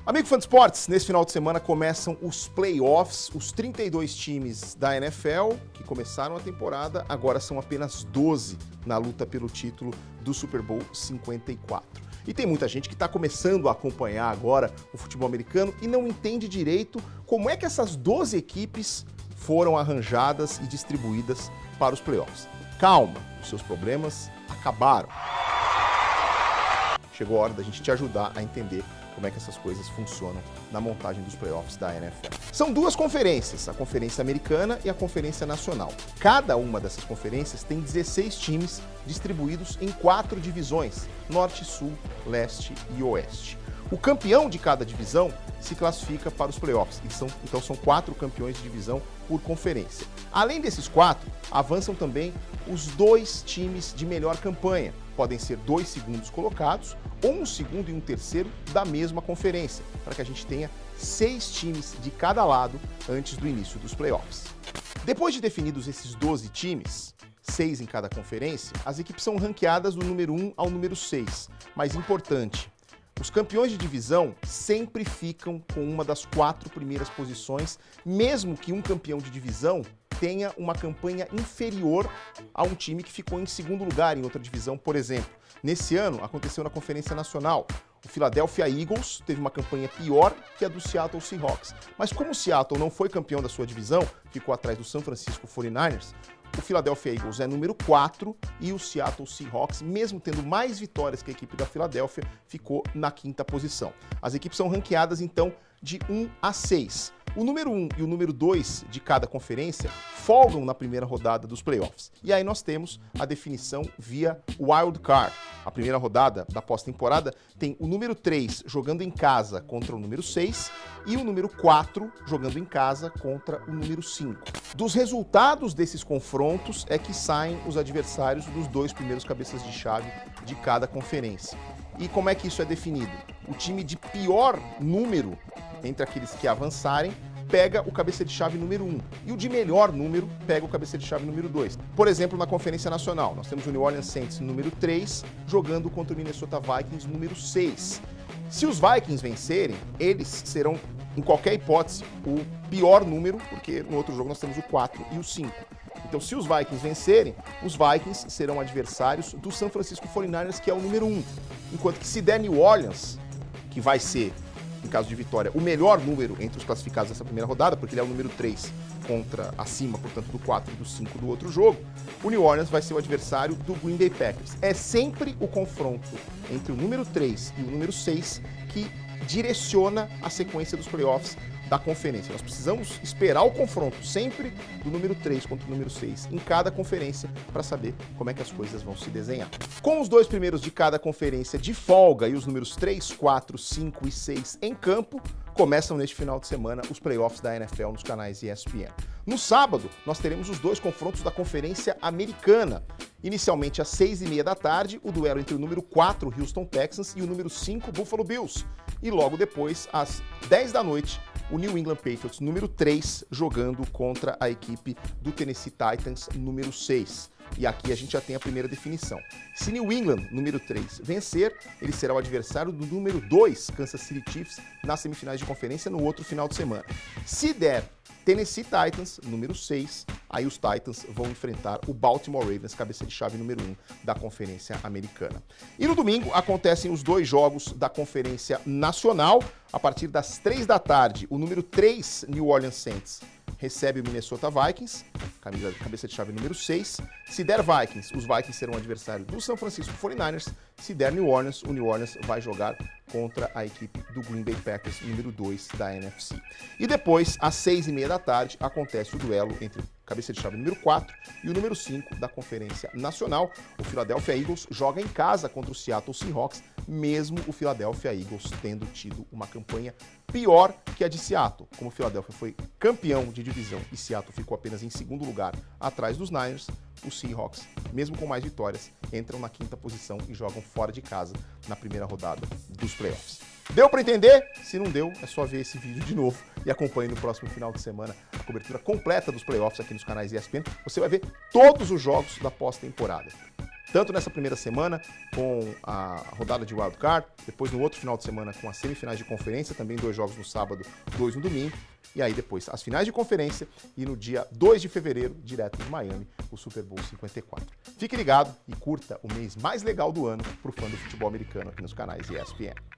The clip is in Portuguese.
Amigo fã de esportes, nesse final de semana começam os playoffs, os 32 times da NFL que começaram a temporada, agora são apenas 12 na luta pelo título do Super Bowl 54. E tem muita gente que está começando a acompanhar agora o futebol americano e não entende direito como é que essas 12 equipes foram arranjadas e distribuídas para os playoffs. Calma, os seus problemas acabaram. Chegou a hora da gente te ajudar a entender como é que essas coisas funcionam na montagem dos playoffs da NFL. São duas conferências, a Conferência Americana e a Conferência Nacional. Cada uma dessas conferências tem 16 times distribuídos em 4 divisões, Norte, Sul, Leste e Oeste. O campeão de cada divisão se classifica para os playoffs, então são 4 campeões de divisão por conferência. Além desses 4, avançam também os 2 times de melhor campanha. Podem ser 2 segundos colocados ou um segundo e um terceiro da mesma conferência, para que a gente tenha 6 times de cada lado antes do início dos playoffs. Depois de definidos esses 12 times, 6 em cada conferência, as equipes são ranqueadas do número 1 ao número 6. Mais importante, os campeões de divisão sempre ficam com uma das 4 primeiras posições, mesmo que um campeão de divisão tenha uma campanha inferior a um time que ficou em segundo lugar em outra divisão, por exemplo. Nesse ano, aconteceu na Conferência Nacional. O Philadelphia Eagles teve uma campanha pior que a do Seattle Seahawks. Mas como o Seattle não foi campeão da sua divisão, ficou atrás do San Francisco 49ers, o Philadelphia Eagles é número 4 e o Seattle Seahawks, mesmo tendo mais vitórias que a equipe da Filadélfia, ficou na 5ª posição. As equipes são ranqueadas, então, de 1 a 6. O número 1 e o número 2 de cada conferência folgam na primeira rodada dos playoffs. E aí nós temos a definição via wild card. A primeira rodada da pós-temporada tem o número 3 jogando em casa contra o número 6 e o número 4 jogando em casa contra o número 5. Dos resultados desses confrontos é que saem os adversários dos 2 primeiros cabeças de chave de cada conferência. E como é que isso é definido? O time de pior número entre aqueles que avançarem pega o cabeça de chave número 1 e o de melhor número pega o cabeça de chave número 2. Por exemplo, na Conferência Nacional, nós temos o New Orleans Saints número 3 jogando contra o Minnesota Vikings número 6. Se os Vikings vencerem, eles serão, em qualquer hipótese, o pior número, porque no outro jogo nós temos o 4 e o 5. Então, se os Vikings vencerem, os Vikings serão adversários do San Francisco 49ers, que é o número 1. Enquanto que se der New Orleans, que vai ser, em caso de vitória, o melhor número entre os classificados dessa primeira rodada, porque ele é o número 3 contra acima, portanto, do 4 e do 5 do outro jogo, o New Orleans vai ser o adversário do Green Bay Packers. É sempre o confronto entre o número 3 e o número 6 que direciona a sequência dos playoffs da conferência. Nós precisamos esperar o confronto sempre do número 3 contra o número 6 em cada conferência para saber como é que as coisas vão se desenhar. Com os 2 primeiros de cada conferência de folga e os números 3, 4, 5 e 6 em campo, começam neste final de semana os playoffs da NFL nos canais ESPN. No sábado, nós teremos os 2 confrontos da Conferência Americana. Inicialmente às 6h30 da tarde, o duelo entre o número 4, Houston Texans, e o número 5, Buffalo Bills. E logo depois, às 10 da noite, o New England Patriots, número 3, jogando contra a equipe do Tennessee Titans, número 6. E aqui a gente já tem a primeira definição. Se New England, número 3, vencer, ele será o adversário do número 2, Kansas City Chiefs, nas semifinais de conferência no outro final de semana. Se der Tennessee Titans, número 6, aí os Titans vão enfrentar o Baltimore Ravens, cabeça de chave número 1 da Conferência Americana. E no domingo acontecem os 2 jogos da Conferência Nacional. A partir das 3 da tarde, o número 3, New Orleans Saints, recebe o Minnesota Vikings, cabeça de chave número 6. Se der Vikings, os Vikings serão adversários do San Francisco 49ers. Se der New Orleans, o New Orleans vai jogar contra a equipe do Green Bay Packers, número 2 da NFC. E depois, às 6h30 da tarde, acontece o duelo entre cabeça de chave número 4 e o número 5 da Conferência Nacional. O Philadelphia Eagles joga em casa contra o Seattle Seahawks, mesmo o Philadelphia Eagles tendo tido uma campanha pior que a de Seattle. Como o Philadelphia foi campeão de divisão e Seattle ficou apenas em segundo lugar atrás dos Niners, os Seahawks, mesmo com mais vitórias, entram na 5ª posição e jogam fora de casa na primeira rodada dos playoffs. Deu para entender? Se não deu, é só ver esse vídeo de novo e acompanhe no próximo final de semana a cobertura completa dos playoffs aqui nos canais ESPN. Você vai ver todos os jogos da pós-temporada. tanto nessa primeira semana com a rodada de Wild Card, depois no outro final de semana com as semifinais de conferência, também 2 jogos no sábado, 2 no domingo, e aí depois as finais de conferência e no dia 2 de fevereiro, direto de Miami, o Super Bowl 54. Fique ligado e curta o mês mais legal do ano para o fã do futebol americano aqui nos canais ESPN.